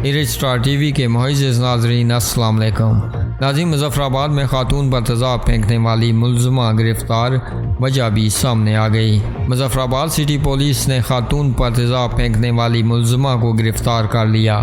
Star TV के मुअज़्ज़िज़ नाज़रीन अस्सलाम वालेकुम। नाज़रीन, मुज़फ़्फ़राबाद में खातून पर तेज़ाब फेंकने वाली मुल्ज़िमा गिरफ्तार, वजह भी सामने आ गई। मुज़फ़्फ़राबाद सिटी पुलिस ने खातून पर तेज़ाब फेंकने वाली मुल्ज़िमा को गिरफ्तार कर लिया।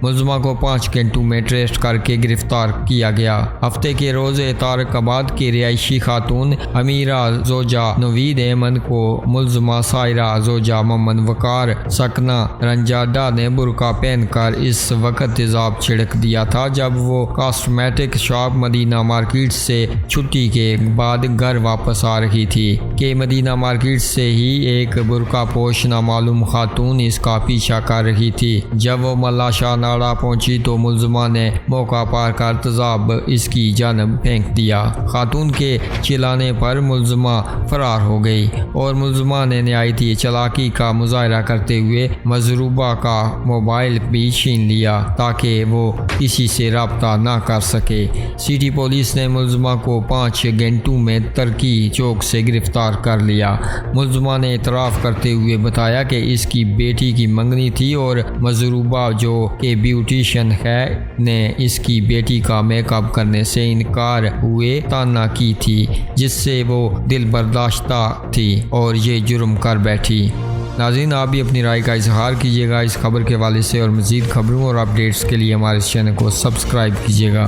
मुल्ज़िमा को 5 घंटों में ट्रेस्ट करके गिरफ्तार किया गया। हफ्ते के रोज़ तारकाबाद की रिहायशी खातून अमीरा जोजा नवीद अहमद को मुल्ज़िमा सायरा जोजा मोहम्मद वकार सकना रंजाडा ने बुरका पहनकर इस वक्त तेज़ाब छिड़क दिया था जब वो कॉस्मेटिक शॉप मदीना मार्केट से छुट्टी के बाद घर वापस आ रही थी कि मदीना मार्केट से ही एक बुरका पोश नामालूम खातून इसका पीछा कर रही थी। जब वो मल्ला शाह नाड़ा पहुंची तो मुल्ज़िमा ने मौका पार कर तेज़ाब इसकी जानब फेंक दिया। खातून के चिल्लाने पर मुल्ज़िमा फरार हो गई और मुल्ज़िमा ने नहायती चालाकी का मुजाहरा करते हुए मजरूबा का मोबाइल भी छीन लिया ताकि वो किसी से रब्ता ना कर सके। सिटी पुलिस ने मुल्ज़िमा को 5 घंटों में तरकी चौक से गिरफ्तार कर लिया। मुल्ज़िमा ने इतराफ़ करते हुए बताया कि इसकी बेटी की मंगनी थी और मजरूबा जो कि ब्यूटिशियन है ने इसकी बेटी का मेकअप करने से इनकार हुए ताना की थी जिससे वो दिल बर्दाश्ता थी और ये जुर्म कर बैठी। नाज़रीन, आप भी अपनी राय का इजहार कीजिएगा इस खबर के हवाले से और मज़ीद खबरों और अपडेट्स के लिए हमारे चैनल को सब्सक्राइब कीजिएगा।